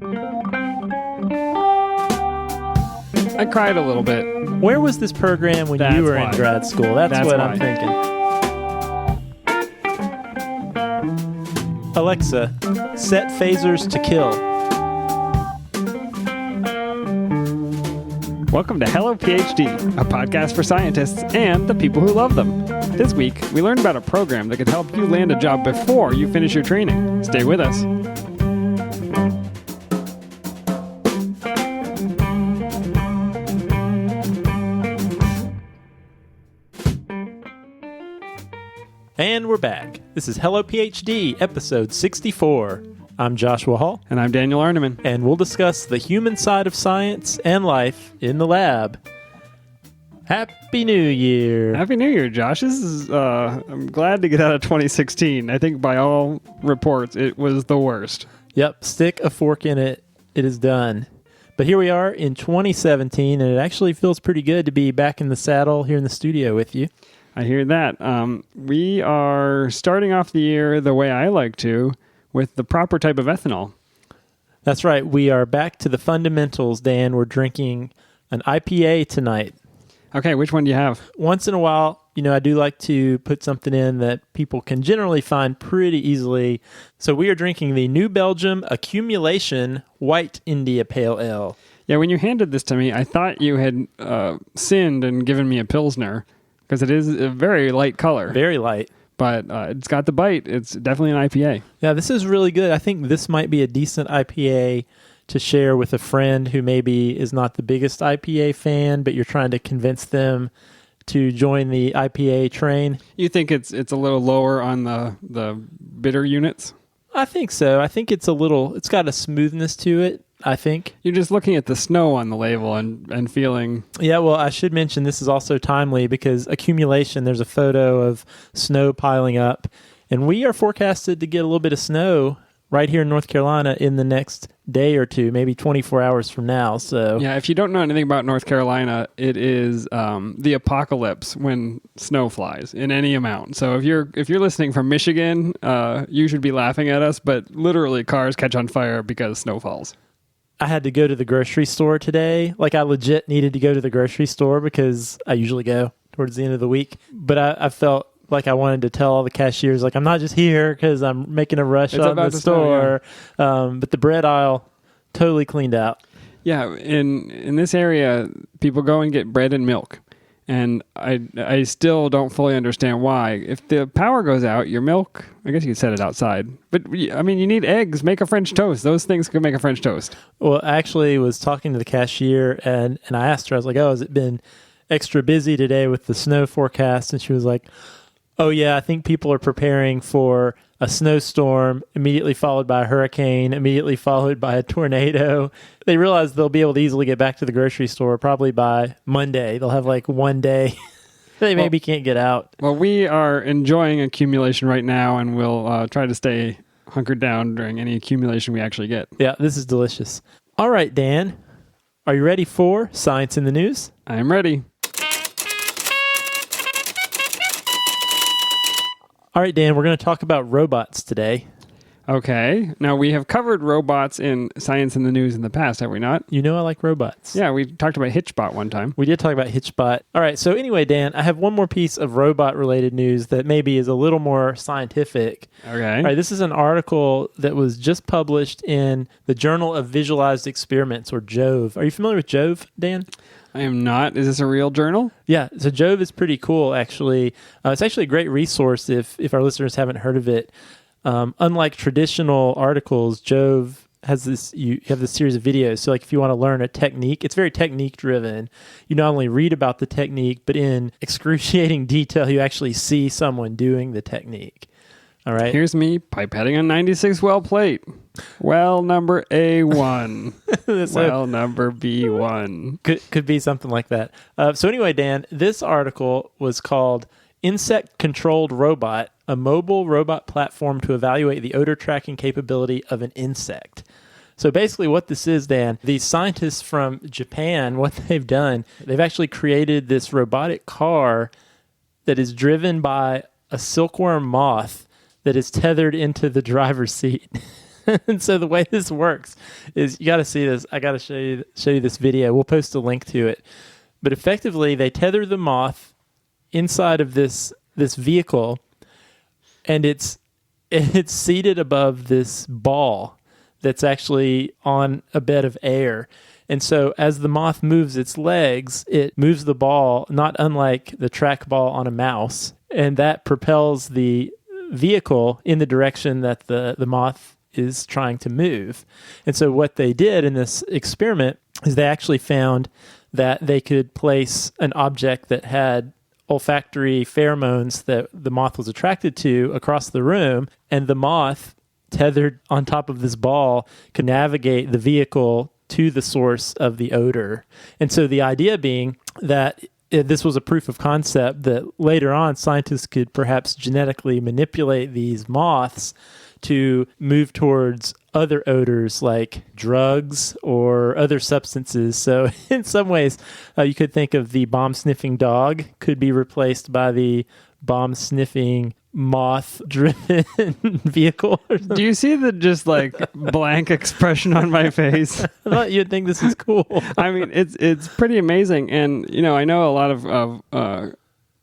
I cried a little bit. Where was this program when you were in grad school? That's what I'm thinking. Alexa, set phasers to kill. Welcome to Hello PhD, a podcast for scientists and the people who love them. This week, we learned about a program that could help you land a job before you finish your training. Stay with us. And we're back. This is Hello PhD, episode 64. I'm Joshua Hall. And I'm Daniel Arneman. And we'll discuss the human side of science and life in the lab. Happy New Year. Happy New Year, Josh. This is, I'm glad to get out of 2016. I think by all reports, it was the worst. Yep, stick a fork in it. It is done. But here we are in 2017, and it actually feels pretty good to be back in the saddle here in the studio with you. I hear that. We are starting off the year the way I like to, with the proper type of ethanol. That's right. We are back to the fundamentals, Dan. We're drinking an IPA tonight. Okay, which one do you have? Once in a while, I do like to put something in that people can generally find pretty easily. So we are drinking the New Belgium Accumulation White India Pale Ale. Yeah, when you handed this to me, I thought you had sinned and given me a Pilsner, because it is a very light color. Very light. But it's got the bite. It's definitely an IPA. Yeah, this is really good. I think this might be a decent IPA to share with a friend who maybe is not the biggest IPA fan, but you're trying to convince them to join the IPA train. You think it's a little lower on the bitter units? I think so. I think it's got a smoothness to it, I think. You're just looking at the snow on the label and feeling... Yeah, well, I should mention this is also timely because accumulation, there's a photo of snow piling up, and we are forecasted to get a little bit of snow right here in North Carolina in the next day or two, maybe 24 hours from now. So yeah, if you don't know anything about North Carolina, it is the apocalypse when snow flies in any amount. So if you're listening from Michigan, you should be laughing at us, but literally cars catch on fire because snow falls. I had to go to the grocery store today. Like I legit needed to go to the grocery store because I usually go towards the end of the week. But I felt like I wanted to tell all the cashiers, like, I'm not just here because I'm making a rush on the store. Snow, yeah. But the bread aisle, totally cleaned out. Yeah, in this area, people go and get bread and milk. And I still don't fully understand why. If the power goes out, your milk, I guess you could set it outside. But, I mean, you need eggs. Make a French toast. Those things can make a French toast. Well, I actually was talking to the cashier, and I asked her, I was like, has it been extra busy today with the snow forecast? And she was like, oh, yeah, I think people are preparing for a snowstorm, immediately followed by a hurricane, immediately followed by a tornado. They realize they'll be able to easily get back to the grocery store probably by Monday. They'll have like one day they maybe can't get out. Well, we are enjoying accumulation right now, and we'll try to stay hunkered down during any accumulation we actually get. Yeah, this is delicious. All right, Dan, are you ready for Science in the News? I am ready. All right, Dan, we're going to talk about robots today. Okay. Now, we have covered robots in Science in the News in the past, have we not? You know I like robots. Yeah, we talked about Hitchbot one time. We did talk about Hitchbot. All right, so anyway, Dan, I have one more piece of robot-related news that maybe is a little more scientific. Okay. All right, this is an article that was just published in the Journal of Visualized Experiments, or JOVE. Are you familiar with JOVE, Dan? I am not. Is this a real journal? Yeah, so JOVE is pretty cool, actually. It's actually a great resource if our listeners haven't heard of it. Unlike traditional articles, JOVE has you have this series of videos. So like if you want to learn a technique, it's very technique driven. You not only read about the technique, but in excruciating detail, you actually see someone doing the technique. All right. Here's me pipetting a 96 well plate. Well number A1. Well number B1. Could be something like that. So anyway, Dan, this article was called Insect Controlled Robot, a mobile robot platform to evaluate the odor tracking capability of an insect. So basically what this is, Dan, these scientists from Japan, what they've done, they've actually created this robotic car that is driven by a silkworm moth that is tethered into the driver's seat. And so the way this works is you got to see this. I got to show you this video. We'll post a link to it. But effectively, they tether the moth inside of this vehicle, and it's seated above this ball that's actually on a bed of air. And so as the moth moves its legs, it moves the ball, not unlike the trackball on a mouse, and that propels the vehicle in the direction that the moth is trying to move. And so what they did in this experiment is they actually found that they could place an object that had olfactory pheromones that the moth was attracted to across the room, and the moth tethered on top of this ball could navigate the vehicle to the source of the odor. And so the idea being that this was a proof of concept that later on scientists could perhaps genetically manipulate these moths to move towards other odors like drugs or other substances. So in some ways, you could think of the bomb-sniffing dog could be replaced by the bomb-sniffing moth-driven vehicle. Do you see the just like blank expression on my face? I thought you'd think this is cool. I mean, it's pretty amazing, and I know a lot of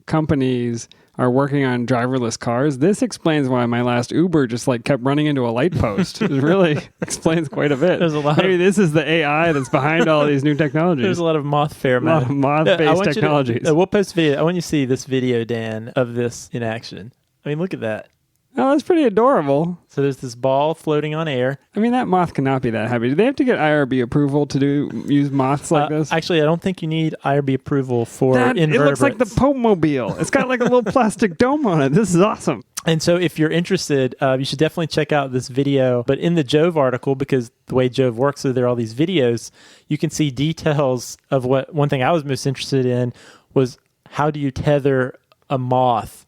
companies are working on driverless cars. This explains why my last Uber just like kept running into a light post. It really explains quite a bit. There's a lot. Maybe this is the AI that's behind all these new technologies. There's a lot of moth pheromone. Moth-based technologies. We'll post video. I want you to see this video, Dan, of this in action. I mean, look at that. Oh, that's pretty adorable. So there's this ball floating on air. I mean, that moth cannot be that heavy. Do they have to get IRB approval to use moths like this? Actually, I don't think you need IRB approval for invertebrates. It looks like the Pope Mobile. It's got like a little plastic dome on it. This is awesome. And so if you're interested, you should definitely check out this video. But in the Jove article, because the way Jove works, so there are all these videos, you can see details of what one thing I was most interested in was how do you tether a moth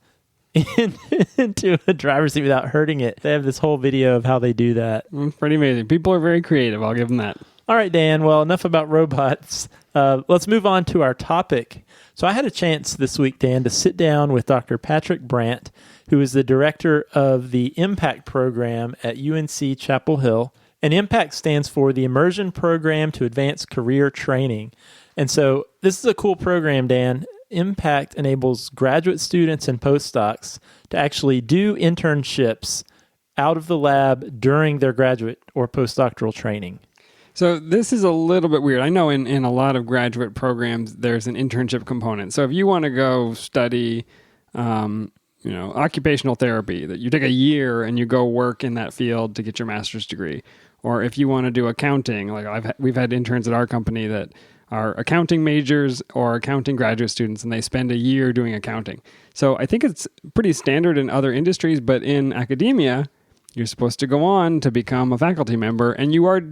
into a driver's seat without hurting it. They have this whole video of how they do that. It's pretty amazing. People are very creative. I'll give them that. All right, Dan. Well, enough about robots. Let's move on to our topic. So I had a chance this week, Dan, to sit down with Dr. Patrick Brandt, who is the director of the Impact program at UNC Chapel Hill. And Impact stands for the Immersion Program to Advance Career Training. And so this is a cool program, Dan. Impact enables graduate students and postdocs to actually do internships out of the lab during their graduate or postdoctoral training. So this is a little bit weird. I know in a lot of graduate programs, there's an internship component. So if you want to go study, occupational therapy, that you take a year and you go work in that field to get your master's degree. Or if you want to do accounting, like we've had interns at our company that are accounting majors or accounting graduate students, and they spend a year doing accounting. So I think it's pretty standard in other industries, but in academia, you're supposed to go on to become a faculty member, and you are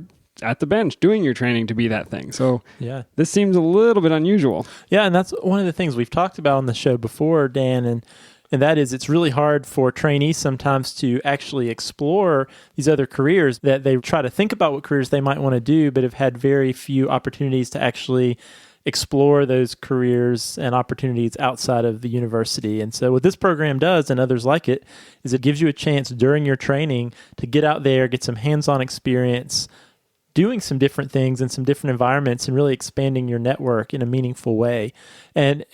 at the bench doing your training to be that thing. So yeah, this seems a little bit unusual. Yeah, and that's one of the things we've talked about on the show before, Dan, and that is it's really hard for trainees sometimes to actually explore these other careers that they try to think about what careers they might want to do, but have had very few opportunities to actually explore those careers and opportunities outside of the university. And so what this program does, and others like it, is it gives you a chance during your training to get out there, get some hands-on experience, doing some different things in some different environments and really expanding your network in a meaningful way. And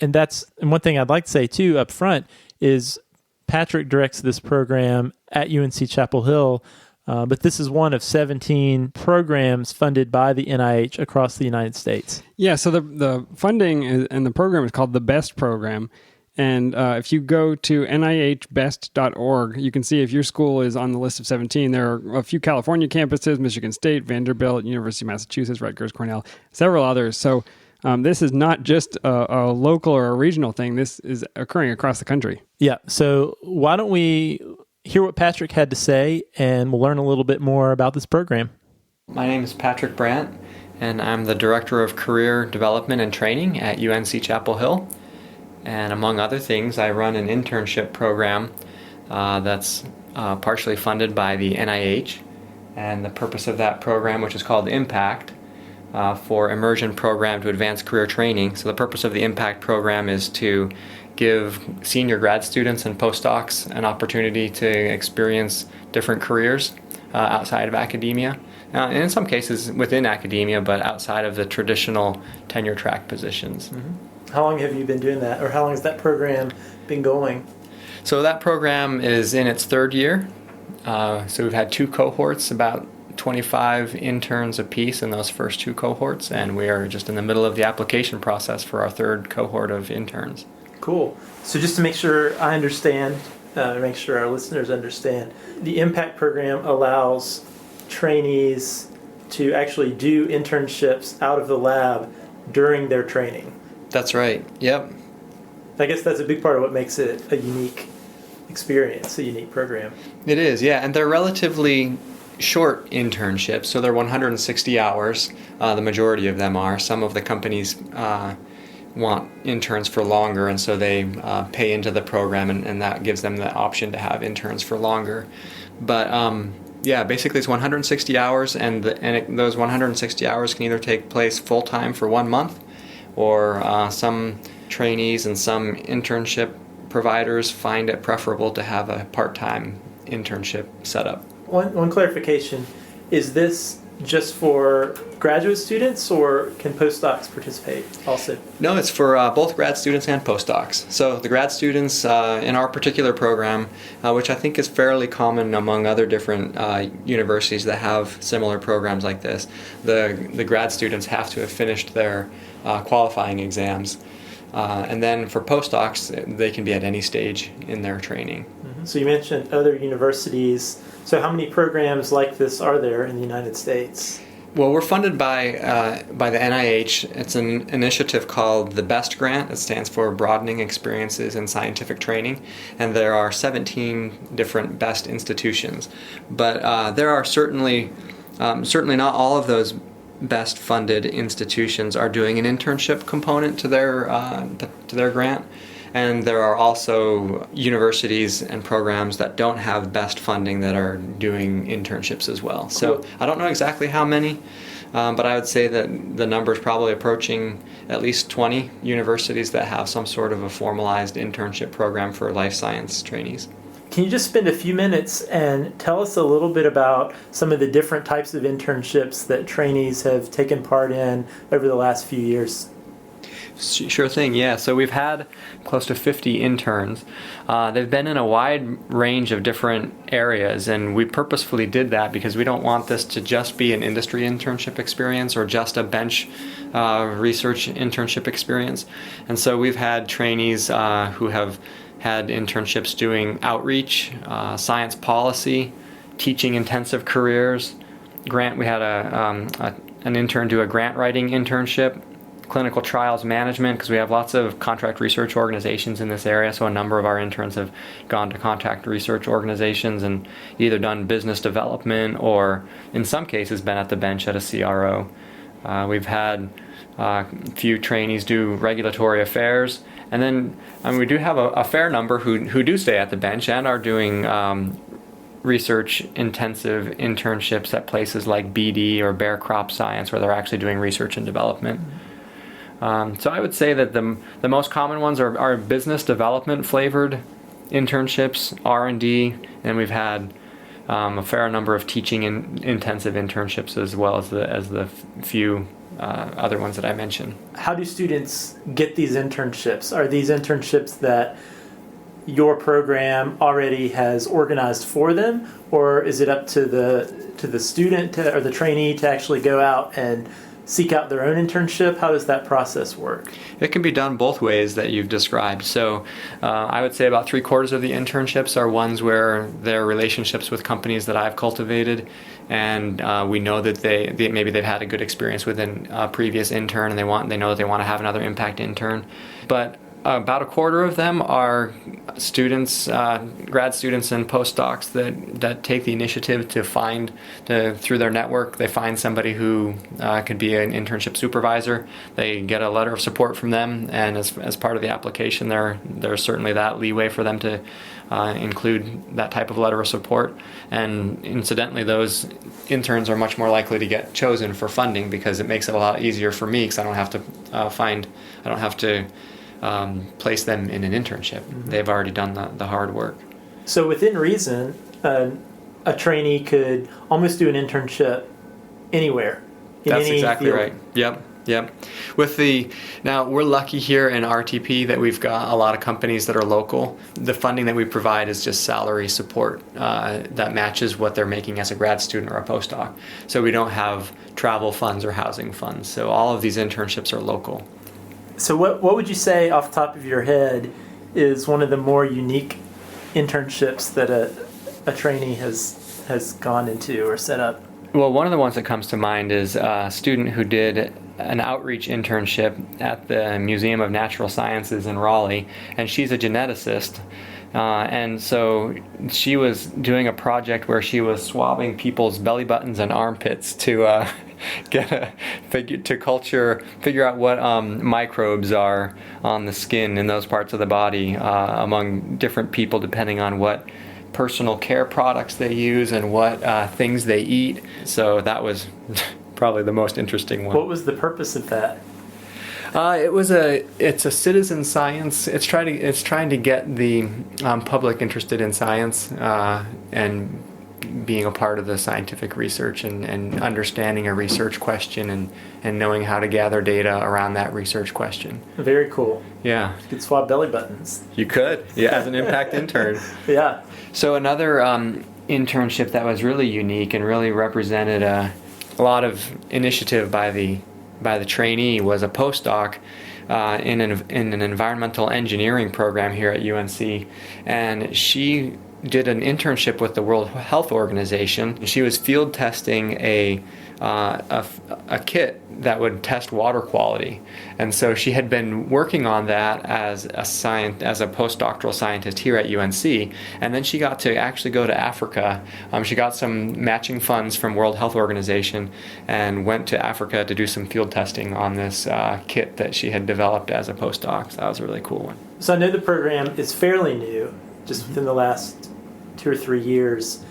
one thing I'd like to say too up front is Patrick directs this program at UNC Chapel Hill, but this is one of 17 programs funded by the NIH across the United States. Yeah, so the funding and the program is called the BEST program. And if you go to nihbest.org, you can see if your school is on the list of 17. There are a few California campuses, Michigan State, Vanderbilt, University of Massachusetts, Rutgers, Cornell, several others. So this is not just a local or a regional thing. This is occurring across the country. Yeah. So why don't we hear what Patrick had to say, and we'll learn a little bit more about this program. My name is Patrick Brandt, and I'm the Director of Career Development and Training at UNC Chapel Hill. And among other things, I run an internship program that's partially funded by the NIH. And the purpose of that program, which is called Impact, for Immersion Program to Advance Career Training. So the purpose of the Impact program is to give senior grad students and postdocs an opportunity to experience different careers outside of academia. And in some cases within academia, but outside of the traditional tenure track positions. Mm-hmm. How long have you been doing that, or how long has that program been going? So that program is in its third year. So we've had 2 cohorts, about 25 interns apiece in those first 2 cohorts, and we are just in the middle of the application process for our 3rd cohort of interns. Cool. So just to make sure I understand, make sure our listeners understand, the Impact Program allows trainees to actually do internships out of the lab during their training. That's right. Yep. I guess that's a big part of what makes it a unique experience, a unique program. It is, yeah, and they're relatively short internships, so they're 160 hours. The majority of them are. Some of the companies want interns for longer, and so they pay into the program, and that gives them the option to have interns for longer. But yeah, basically it's 160 hours, and those 160 hours can either take place full-time for 1 month, or some trainees and some internship providers find it preferable to have a part-time internship set up. One clarification, is this just for graduate students, or can postdocs participate also? No, it's for both grad students and postdocs. So the grad students in our particular program, which I think is fairly common among other different universities that have similar programs like this, the grad students have to have finished their qualifying exams. And then for postdocs, they can be at any stage in their training. Mm-hmm. So you mentioned other universities. So how many programs like this are there in the United States? Well, we're funded by the NIH. It's an initiative called the BEST Grant. It stands for Broadening Experiences in Scientific Training. And there are 17 different BEST institutions. But there are certainly not all of those best funded institutions are doing an internship component to their grant, and there are also universities and programs that don't have best funding that are doing internships as well. So I don't know exactly how many, but I would say that the number is probably approaching at least 20 universities that have some sort of a formalized internship program for life science trainees. Can you just spend a few minutes and tell us a little bit about some of the different types of internships that trainees have taken part in over the last few years? Sure thing, yeah. So we've had close to 50 interns. They've been in a wide range of different areas, and we purposefully did that because we don't want this to just be an industry internship experience or just a bench research internship experience. And so we've had trainees who have had internships doing outreach, science policy, teaching intensive careers. We had an intern do a grant writing internship, clinical trials management, because we have lots of contract research organizations in this area, so a number of our interns have gone to contract research organizations and either done business development or in some cases been at the bench at a CRO. We've had a few trainees do regulatory affairs, and then we do have a fair number who do stay at the bench and are doing research intensive internships at places like BD or Bear Crop Science, where they're actually doing research and development. So I would say that the most common ones are business development flavored internships, R&D, and we've had a fair number of teaching intensive internships as well as the few other ones that I mentioned. How do students get these internships? Are these internships that your program already has organized for them, or is it up to the student or the trainee to actually go out and seek out their own internship? How does that process work? It can be done both ways that you've described. So I would say about 3/4 of the internships are ones where they're relationships with companies that I've cultivated, and we know that maybe they've had a good experience with a previous intern, and they know that they want to have another impact intern. But about 1/4 of them are students, grad students and postdocs that take the initiative through their network, they find somebody who could be an internship supervisor. They get a letter of support from them, and as part of the application, there's certainly that leeway for them to include that type of letter of support. And incidentally, those interns are much more likely to get chosen for funding because it makes it a lot easier for me because I don't have to place them in an internship. Mm-hmm. They've already done the hard work. So within reason, a a trainee could almost do an internship anywhere. That's exactly field. right. Yep. Now we're lucky here in RTP that we've got a lot of companies that are local. The funding that we provide is just salary support that matches what they're making as a grad student or a postdoc. So we don't have travel funds or housing funds. So all of these internships are local. So what would you say off the top of your head is one of the more unique internships that a trainee has gone into or set up? Well, one of the ones that comes to mind is a student who did an outreach internship at the Museum of Natural Sciences in Raleigh, and she's a geneticist. And so she was doing a project where she was swabbing people's belly buttons and armpits to figure out what microbes are on the skin in those parts of the body among different people, depending on what personal care products they use and what things they eat. So that was probably the most interesting one. What was the purpose of that? It's a citizen science. It's trying to get the public interested in science and being a part of the scientific research and understanding a research question and knowing how to gather data around that research question. Very cool. Yeah. You could swab belly buttons. You could, yeah, as an impact intern. Yeah. So another internship that was really unique and really represented a lot of initiative by the trainee was a postdoc in an environmental engineering program here at UNC, and she did an internship with the World Health Organization. She was field testing a kit that would test water quality, and so she had been working on that as a postdoctoral scientist here at UNC, and then she got to actually go to Africa. She got some matching funds from World Health Organization and went to Africa to do some field testing on this kit that she had developed as a postdoc. So that was a really cool one. So I know the program is fairly new, just within the last 2 or 3 years.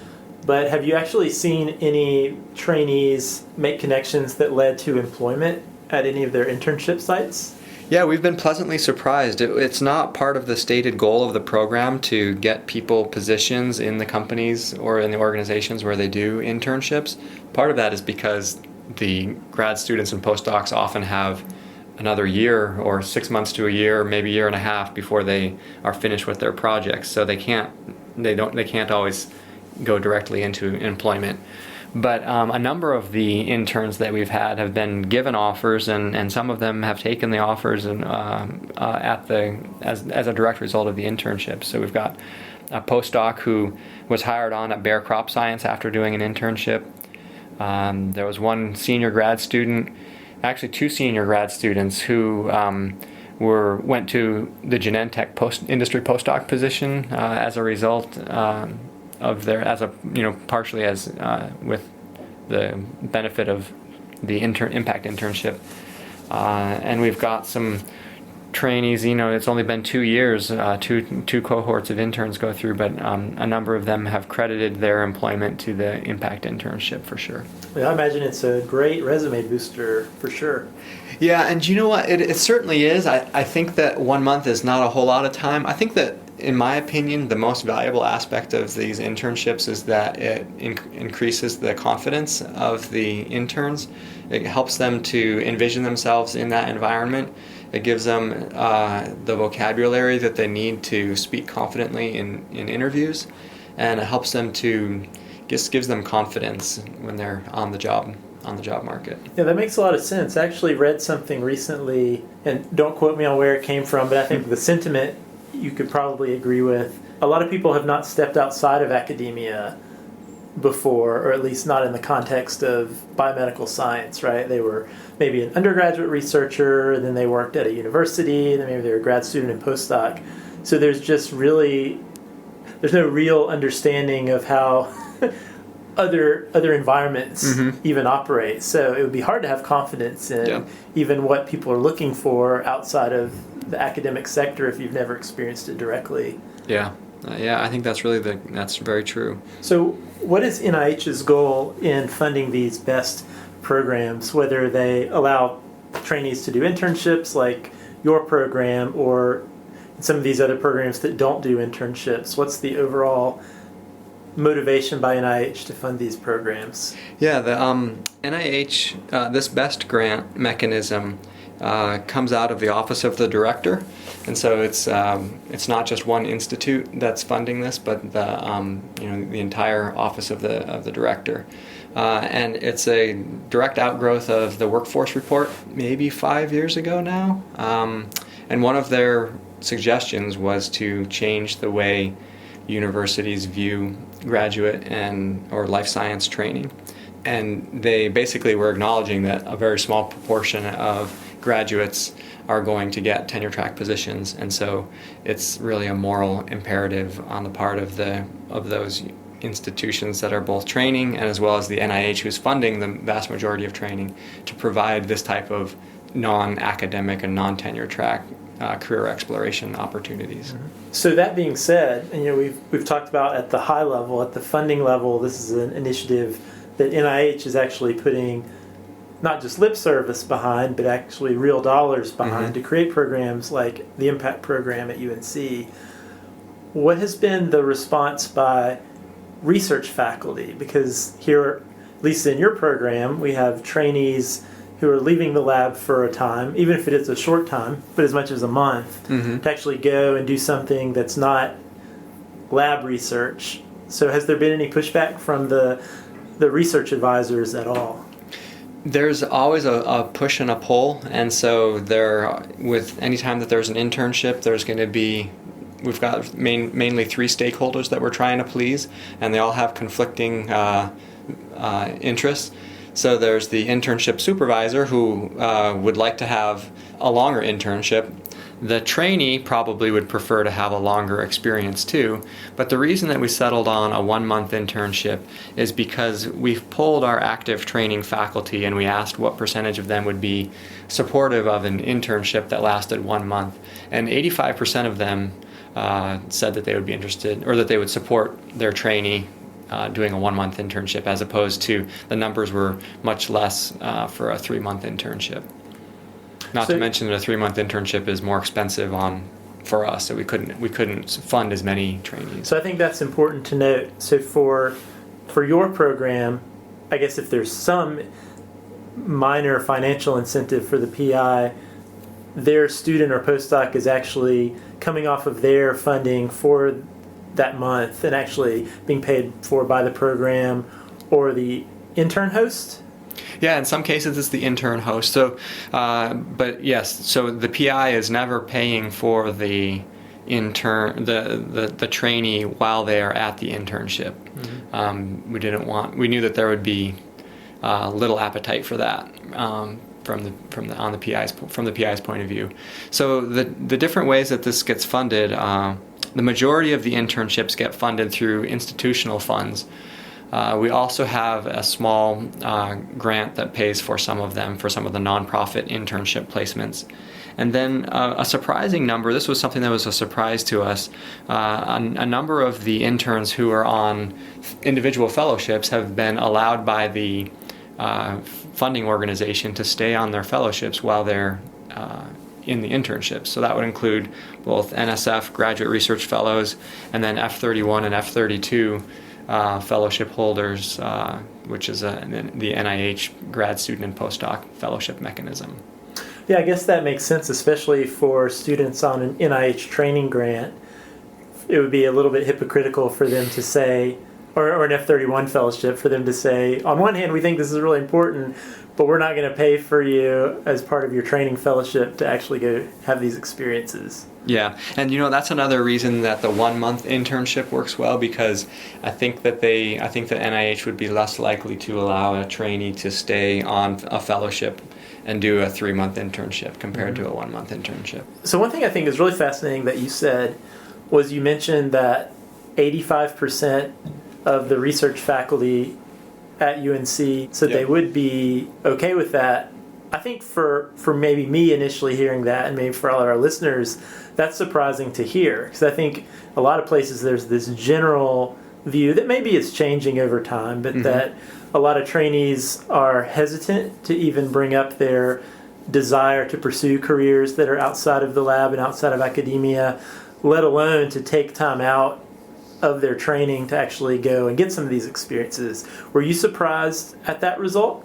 But have you actually seen any trainees make connections that led to employment at any of their internship sites? Yeah, we've been pleasantly surprised. It's not part of the stated goal of the program to get people positions in the companies or in the organizations where they do internships. Part of that is because the grad students and postdocs often have another year or 6 months to a year, maybe a year and a half before they are finished with their projects. So they can't always go directly into employment. But a number of the interns that we've had have been given offers, and some of them have taken the offers and as a direct result of the internship. So we've got a postdoc who was hired on at Bayer Crop Science after doing an internship. There was one senior grad student, actually 2 senior grad students who went to the Genentech industry postdoc position as a result of their, partially as with the benefit of the impact internship. And we've got some trainees, it's only been 2 years, two cohorts of interns go through, but a number of them have credited their employment to the impact internship for sure. Well, I imagine it's a great resume booster for sure. Yeah, and you know what? It certainly is. I think that 1 month is not a whole lot of time. I think that, in my opinion, the most valuable aspect of these internships is that it increases the confidence of the interns. It helps them to envision themselves in that environment. It gives them the vocabulary that they need to speak confidently in interviews, and it helps them to gives them confidence when they're on the job market. Yeah, that makes a lot of sense. I actually read something recently, and don't quote me on where it came from, but I think the sentiment you could probably agree with. A lot of people have not stepped outside of academia before, or at least not in the context of biomedical science, right? They were maybe an undergraduate researcher, and then they worked at a university, and then maybe they were a grad student and postdoc. So there's no real understanding of how other environments even operate. So it would be hard to have confidence in even what people are looking for outside of the academic sector if you've never experienced it directly. Yeah, I think that's very true. So what is NIH's goal in funding these BEST programs, whether they allow trainees to do internships like your program or some of these other programs that don't do internships? What's the overall motivation by NIH to fund these programs? Yeah, the NIH, this BEST grant mechanism comes out of the Office of the Director, and so it's not just one institute that's funding this, but the entire Office of the Director, and it's a direct outgrowth of the Workforce Report, maybe 5 years ago now, and one of their suggestions was to change the way universities view graduate or life science training. And they basically were acknowledging that a very small proportion of graduates are going to get tenure track positions, and so it's really a moral imperative on the part of those institutions that are both training and as well as the NIH, who's funding the vast majority of training, to provide this type of non-academic and non-tenure track career exploration opportunities. So that being said, and we've talked about at the high level, at the funding level, this is an initiative that NIH is actually putting not just lip service behind, but actually real dollars behind to create programs like the Impact Program at UNC. What has been the response by research faculty? Because here, at least in your program, we have trainees who are leaving the lab for a time, even if it is a short time, but as much as a month, to actually go and do something that's not lab research. So has there been any pushback from the research advisors at all? There's always a push and a pull, and so with any time that there's an internship, there's going to be, we've got mainly three stakeholders that we're trying to please, and they all have conflicting interests. So there's the internship supervisor who would like to have a longer internship. The trainee probably would prefer to have a longer experience too, but the reason that we settled on a 1-month internship is because we've polled our active training faculty and we asked what percentage of them would be supportive of an internship that lasted 1 month, and 85% of them said that they would be interested, or that they would support their trainee doing a 1-month internship, as opposed to the numbers were much less for a 3-month internship. Not to mention that a 3-month internship is more expensive for us, so we couldn't fund as many trainees. So I think that's important to note. So for your program, I guess if there's some minor financial incentive for the PI, their student or postdoc is actually coming off of their funding for that month and actually being paid for by the program or the intern host? Yeah, in some cases it's the intern host. So, but yes, so the PI is never paying for the intern, the trainee while they are at the internship. We knew that there would be little appetite for that from the PI's point of view. So the different ways that this gets funded. The majority of the internships get funded through institutional funds. We also have a small grant that pays for some of them, for some of the nonprofit internship placements. And then a surprising number, this was something that was a surprise to us, a number of the interns who are on individual fellowships have been allowed by the funding organization to stay on their fellowships while they're in the internships. So that would include both NSF graduate research fellows and then F31 and F32 fellowship holders, which is the NIH grad student and postdoc fellowship mechanism. Yeah, I guess that makes sense, especially for students on an NIH training grant. It would be a little bit hypocritical for them to say, or an F31 fellowship, for them to say, on one hand, we think this is really important, but we're not going to pay for you as part of your training fellowship to actually go have these experiences. Yeah, and that's another reason that the 1-month internship works well, because I think that NIH would be less likely to allow a trainee to stay on a fellowship and do a 3-month internship compared to a 1-month internship. So one thing I think is really fascinating that you said was you mentioned that 85% of the research faculty at UNC said they would be okay with that. I think for maybe me initially hearing that, and maybe for all of our listeners, that's surprising to hear, because I think a lot of places there's this general view that maybe it's changing over time, but that a lot of trainees are hesitant to even bring up their desire to pursue careers that are outside of the lab and outside of academia, let alone to take time out of their training to actually go and get some of these experiences. Were you surprised at that result?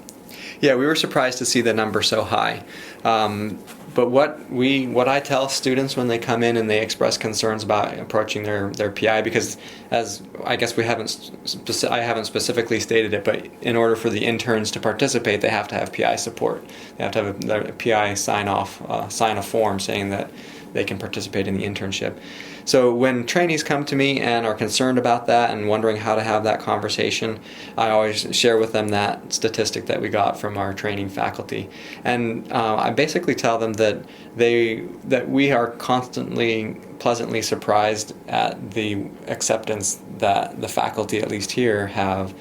Yeah, we were surprised to see the number so high. But what I tell students when they come in and they express concerns about approaching their PI, because as I guess I haven't specifically stated it, but in order for the interns to participate, they have to have PI support. They have to have a PI sign a form saying that they can participate in the internship. So when trainees come to me and are concerned about that and wondering how to have that conversation, I always share with them that statistic that we got from our training faculty. And I basically tell them that we are constantly pleasantly surprised at the acceptance that the faculty, at least here, have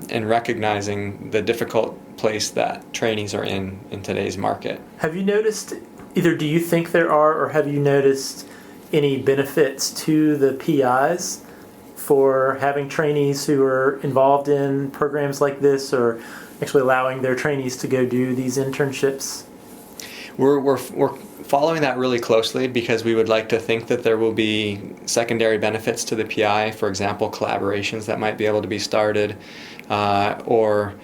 in recognizing the difficult place that trainees are in today's market. Have you noticed, either do you think there are, or have you noticed any benefits to the PIs for having trainees who are involved in programs like this, or actually allowing their trainees to go do these internships? We're following that really closely because we would like to think that there will be secondary benefits to the PI, for example, collaborations that might be able to be started, or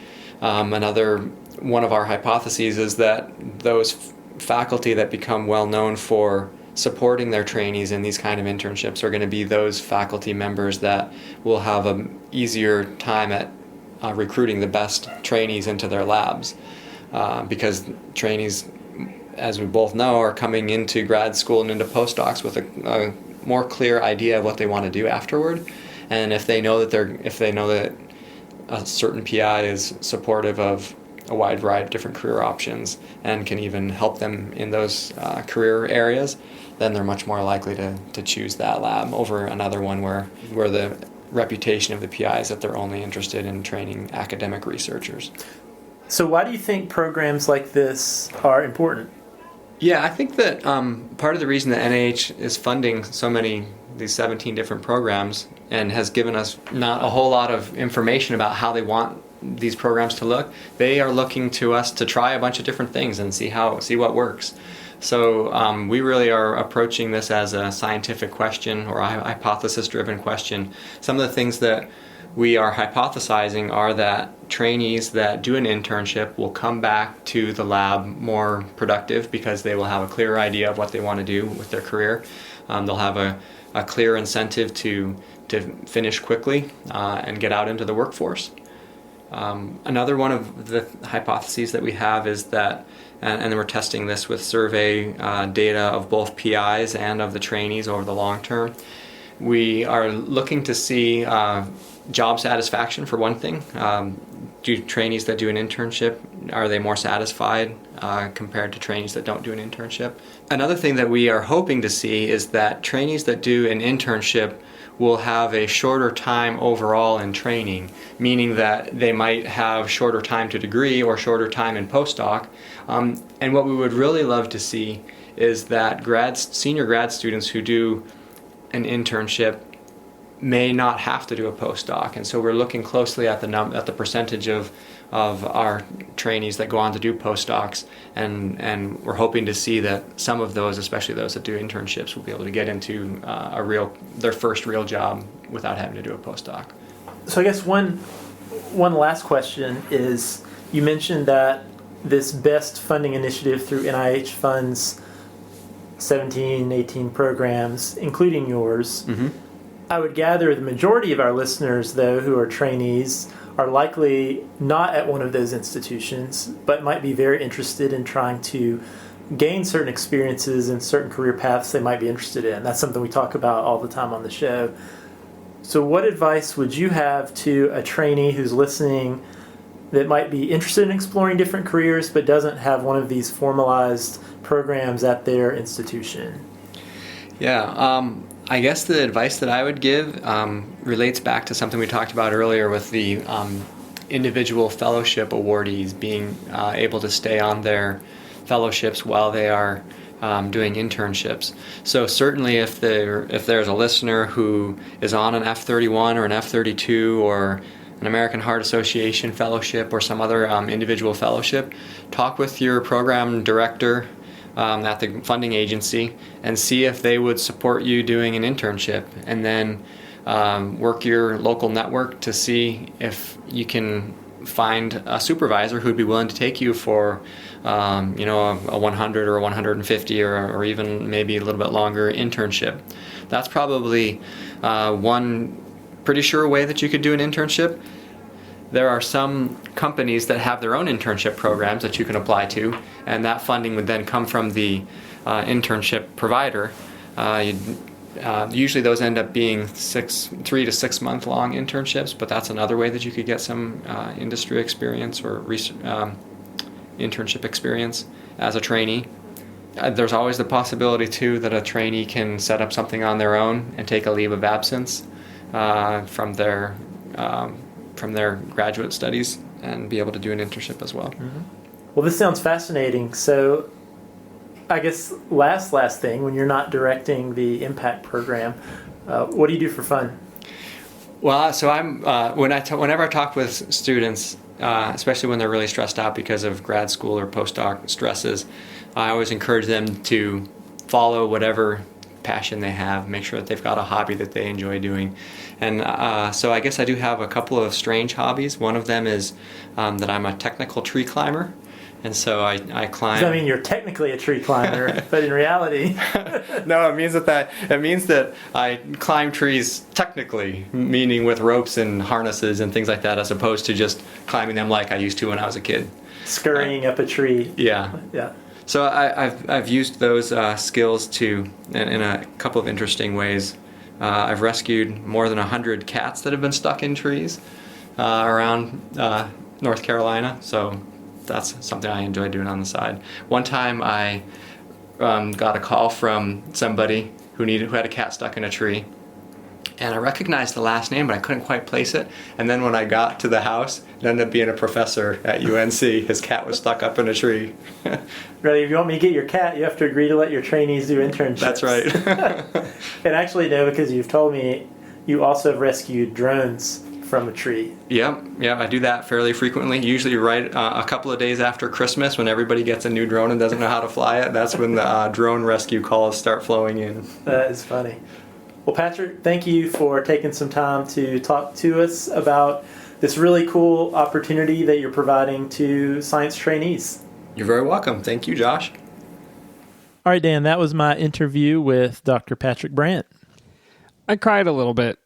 another one of our hypotheses is that those faculty that become well known for supporting their trainees in these kind of internships are going to be those faculty members that will have an easier time at recruiting the best trainees into their labs, because trainees, as we both know, are coming into grad school and into postdocs with a more clear idea of what they want to do afterward. And if they know that a certain PI is supportive of a wide variety of different career options and can even help them in those career areas, then they're much more likely to choose that lab over another one where the reputation of the PI is that they're only interested in training academic researchers. So why do you think programs like this are important? Yeah, I think that part of the reason that NIH is funding these 17 different programs and has given us not a whole lot of information about how they want these programs to look, they are looking to us to try a bunch of different things and see what works. So we really are approaching this as a scientific question or a hypothesis-driven question. Some of the things that we are hypothesizing are that trainees that do an internship will come back to the lab more productive because they will have a clearer idea of what they want to do with their career. They'll have a clear incentive to finish quickly and get out into the workforce. Another one of the hypotheses that we have is that, and we're testing this with survey data of both PIs and of the trainees over the long term, we are looking to see job satisfaction for one thing. Do trainees that do an internship, are they more satisfied compared to trainees that don't do an internship? Another thing that we are hoping to see is that trainees that do an internship will have a shorter time overall in training, meaning that they might have shorter time to degree or shorter time in postdoc. And what we would really love to see is that senior grad students who do an internship may not have to do a postdoc, and so we're looking closely at the percentage of our trainees that go on to do postdocs, and we're hoping to see that some of those, especially those that do internships, will be able to get into their first real job without having to do a postdoc. So I guess one last question is, you mentioned that this BEST funding initiative through NIH funds 17, 18 programs, including yours. Mm-hmm. I would gather the majority of our listeners, though, who are trainees, are likely not at one of those institutions, but might be very interested in trying to gain certain experiences and certain career paths they might be interested in. That's something we talk about all the time on the show. So what advice would you have to a trainee who's listening that might be interested in exploring different careers but doesn't have one of these formalized programs at their institution? Yeah, I guess the advice that I would give relates back to something we talked about earlier with the individual fellowship awardees being able to stay on their fellowships while they are doing internships. So certainly if there's a listener who is on an F31 or an F32 or an American Heart Association fellowship or some other individual fellowship, talk with your program director at the funding agency and see if they would support you doing an internship. And then work your local network to see if you can find a supervisor who'd be willing to take you for a 100 or 150 or even maybe a little bit longer internship. That's probably one pretty sure way that you could do an internship. There are some companies that have their own internship programs that you can apply to, and that funding would then come from the internship provider. Usually those end up being 3 to 6 month long internships, but that's another way that you could get some industry experience or internship experience as a trainee. There's always the possibility too that a trainee can set up something on their own and take a leave of absence from their graduate studies and be able to do an internship as well. Mm-hmm. Well, this sounds fascinating. So I guess last thing, when you're not directing the impact program, what do you do for fun? Well, so I'm whenever I talk with students, especially when they're really stressed out because of grad school or postdoc stresses, I always encourage them to follow whatever passion they have, make sure that they've got a hobby that they enjoy doing. And so I guess I do have a couple of strange hobbies. One of them is that I'm a technical tree climber. And so I climb. Does that mean you're technically a tree climber, but in reality? No, it means that I climb trees technically, meaning with ropes and harnesses and things like that, as opposed to just climbing them like I used to when I was a kid. Scurrying up a tree. Yeah. Yeah. So I've used those skills in a couple of interesting ways. I've rescued more than 100 cats that have been stuck in trees around North Carolina. So that's something I enjoy doing on the side. One time I got a call from somebody who had a cat stuck in a tree, and I recognized the last name, but I couldn't quite place it. And then when I got to the house, it ended up being a professor at UNC. His cat was stuck up in a tree. Really, if you want me to get your cat, you have to agree to let your trainees do internships. That's right. And actually, no, because you've told me you also have rescued drones from a tree. Yep, I do that fairly frequently. Usually right a couple of days after Christmas, when everybody gets a new drone and doesn't know how to fly it, that's when the drone rescue calls start flowing in. That is funny. Well, Patrick, thank you for taking some time to talk to us about this really cool opportunity that you're providing to science trainees. You're very welcome. Thank you, Josh. All right, Dan, that was my interview with Dr. Patrick Brandt. I cried a little bit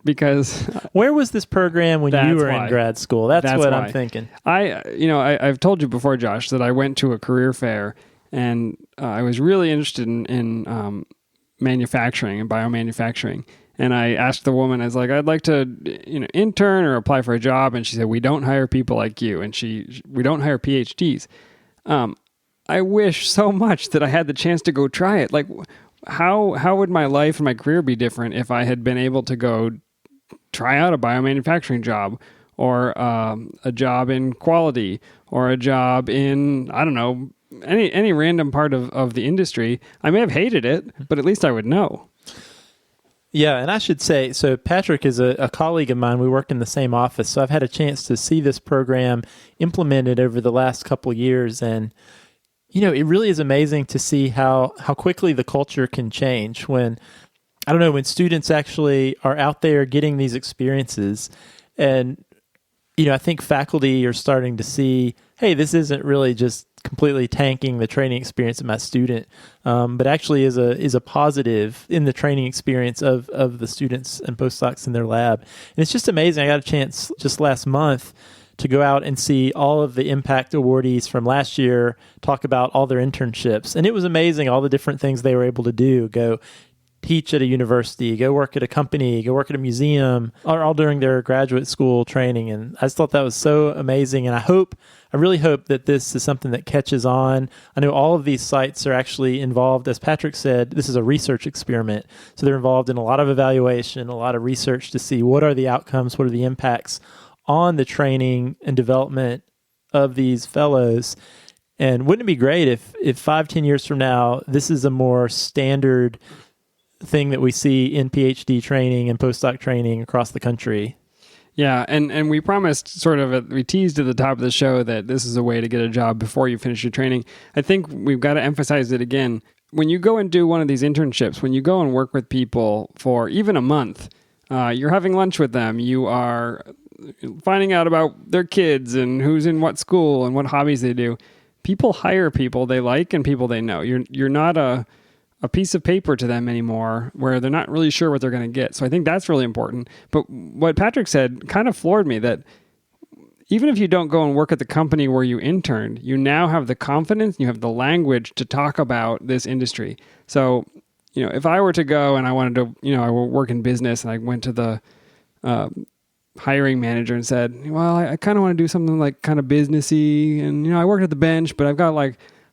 because where was this program when you were in grad school? That's what why. I'm thinking. I've told you before, Josh, that I went to a career fair and I was really interested in manufacturing and biomanufacturing. And I asked the woman, I was like, I'd like to, intern or apply for a job. And she said, we don't hire people like you. And we don't hire PhDs. I wish so much that I had the chance to go try it. Like, how would my life and my career be different if I had been able to go try out a biomanufacturing job or a job in quality or a job in, I don't know, any random part of the industry? I may have hated it, but at least I would know. Yeah, and I should say, so Patrick is a colleague of mine. We work in the same office, so I've had a chance to see this program implemented over the last couple of years, and it really is amazing to see how quickly the culture can change when students actually are out there getting these experiences. And, I think faculty are starting to see, hey, this isn't really just completely tanking the training experience of my student, but actually is a positive in the training experience of the students and postdocs in their lab. And it's just amazing. I got a chance just last month to go out and see all of the impact awardees from last year talk about all their internships. And it was amazing, all the different things they were able to do. Go teach at a university, go work at a company, go work at a museum, all during their graduate school training. And I just thought that was so amazing. And I really hope that this is something that catches on. I know all of these sites are actually involved. As Patrick said, this is a research experiment. So they're involved in a lot of evaluation, a lot of research to see what are the outcomes, what are the impacts on the training and development of these fellows. And wouldn't it be great if 5-10 years from now, this is a more standard thing that we see in PhD training and postdoc training across the country? Yeah, and we promised we teased at the top of the show that this is a way to get a job before you finish your training. I think we've got to emphasize it again. When you go and do one of these internships, when you go and work with people for even a month, You're having lunch with them. You are finding out about their kids and who's in what school and what hobbies they do. People hire people they like and people they know. You're not a piece of paper to them anymore where they're not really sure what they're going to get. So I think that's really important. But what Patrick said kind of floored me, that even if you don't go and work at the company where you interned, you now have the confidence, you have the language to talk about this industry. So, if I were to go and I wanted to, I work in business and I went to the hiring manager and said, well, I kind of want to do something like kind of businessy. And, I worked at the bench, but I've got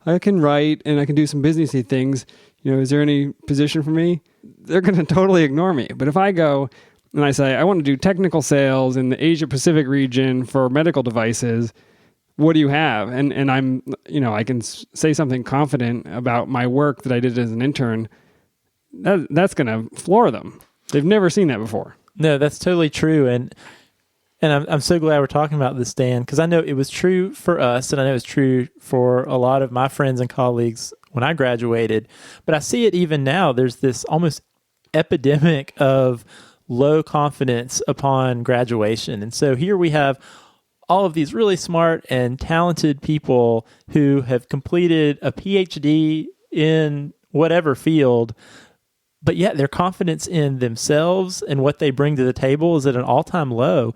I can write and I can do some businessy things. Is there any position for me? They're going to totally ignore me. But if I go and I say, I want to do technical sales in the Asia Pacific region for medical devices, what do you have? And I'm, I can say something confident about my work that I did as an intern. That's going to floor them. They've never seen that before. No, that's totally true. And I'm so glad we're talking about this, Dan, because I know it was true for us, and I know it's true for a lot of my friends and colleagues when I graduated. But I see it even now. There's this almost epidemic of low confidence upon graduation. And so here we have all of these really smart and talented people who have completed a PhD in whatever field, but yet their confidence in themselves and what they bring to the table is at an all-time low.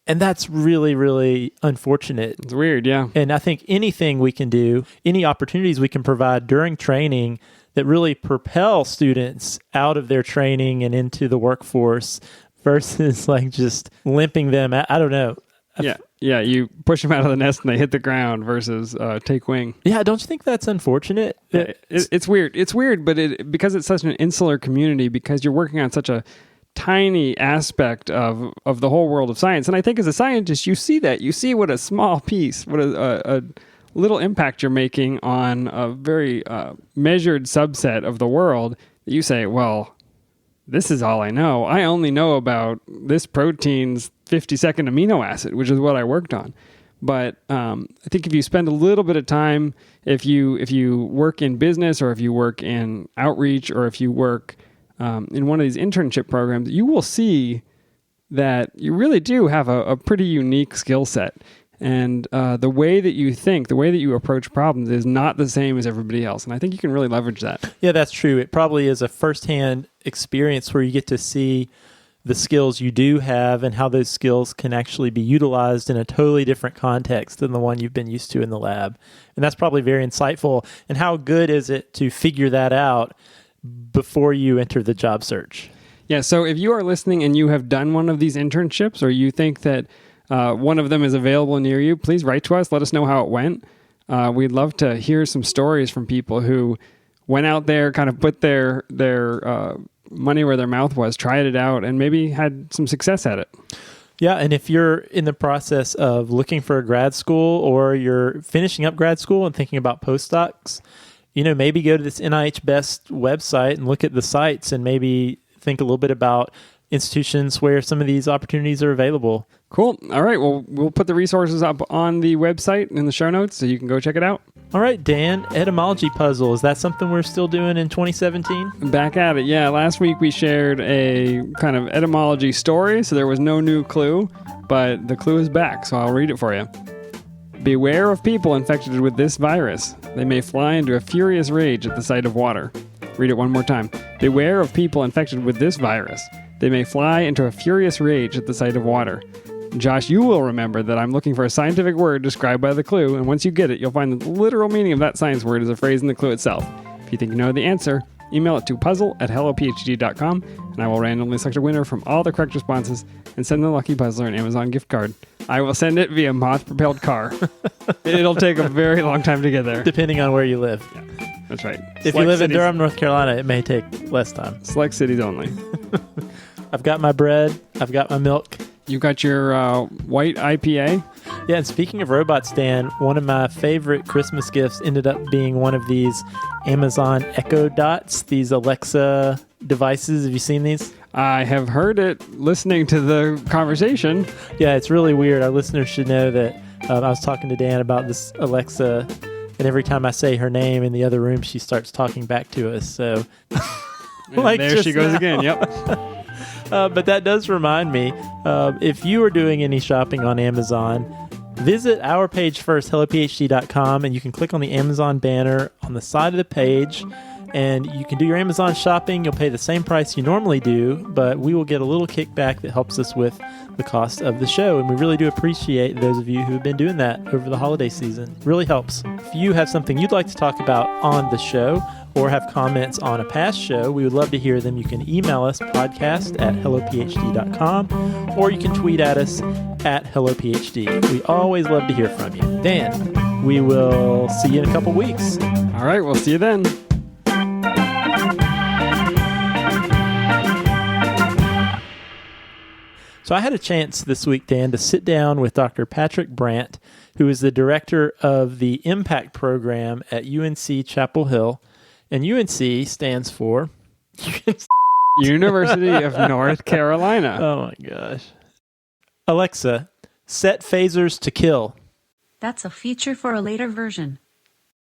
And that's really, really unfortunate. It's weird, yeah. And I think anything we can do, any opportunities we can provide during training that really propel students out of their training and into the workforce versus just limping them out. I don't know. Yeah, you push them out of the nest and they hit the ground versus take wing. Yeah, don't you think that's unfortunate? It's weird. It's weird, but because it's such an insular community, because you're working on such a tiny aspect of the whole world of science. And I think as a scientist, you see that. You see what a small piece, what a little impact you're making on a very measured subset of the world. That you say, well, this is all I know. I only know about this protein's 52nd amino acid, which is what I worked on. But I think if you spend a little bit of time, if you work in business or if you work in outreach or if you work in one of these internship programs, you will see that you really do have a pretty unique skill set. And the way that you think, the way that you approach problems is not the same as everybody else. And I think you can really leverage that. Yeah, that's true. It probably is a firsthand experience where you get to see the skills you do have and how those skills can actually be utilized in a totally different context than the one you've been used to in the lab. And that's probably very insightful. And how good is it to figure that out before you enter the job search? Yeah, so if you are listening and you have done one of these internships or you think that one of them is available near you, please write to us. Let us know how it went. We'd love to hear some stories from people who went out there, kind of put their money where their mouth was, tried it out, and maybe had some success at it. Yeah, and if you're in the process of looking for a grad school or you're finishing up grad school and thinking about postdocs, maybe go to this NIH Best website and look at the sites and maybe think a little bit about institutions where some of these opportunities are available. Cool. All right. Well, we'll put the resources up on the website in the show notes so you can go check it out. All right, Dan, etymology puzzle. Is that something we're still doing in 2017? Back at it. Yeah. Last week we shared a kind of etymology story, so there was no new clue, but the clue is back, so I'll read it for you. Beware of people infected with this virus. They may fly into a furious rage at the sight of water. Read it one more time. Beware of people infected with this virus. They may fly into a furious rage at the sight of water. Josh, you will remember that I'm looking for a scientific word described by the clue, and once you get it, you'll find the literal meaning of that science word as a phrase in the clue itself. If you think you know the answer, email it to puzzle@hellophd.com, and I will randomly select a winner from all the correct responses and send the lucky puzzler an Amazon gift card. I will send it via moth-propelled car. It'll take a very long time to get there. Depending on where you live. Yeah, that's right. If you live in Durham, North Carolina, it may take less time. Select cities only. I've got my bread. I've got my milk. You got your white IPA? Yeah, and speaking of robots, Dan, one of my favorite Christmas gifts ended up being one of these Amazon Echo Dots, these Alexa devices. Have you seen these? I have heard it listening to the conversation. Yeah, it's really weird. Our listeners should know that I was talking to Dan about this Alexa, and every time I say her name in the other room, she starts talking back to us. So, there she goes again. Yep. But that does remind me, if you are doing any shopping on Amazon, visit our page first, hellophd.com, and you can click on the Amazon banner on the side of the page, and you can do your Amazon shopping. You'll pay the same price you normally do, but we will get a little kickback that helps us with the cost of the show, and we really do appreciate those of you who have been doing that over the holiday season. It really helps. If you have something you'd like to talk about on the show or have comments on a past show, we would love to hear them. You can email us, podcast@hellophd.com, or you can tweet at us at hellophd. We always love to hear from you. Dan, we will see you in a couple weeks. All right, we'll see you then. So I had a chance this week, Dan, to sit down with Dr. Patrick Brandt, who is the director of the Impact Program at UNC Chapel Hill. And UNC stands for University of North Carolina. Oh my gosh. Alexa, set phasers to kill. That's a feature for a later version.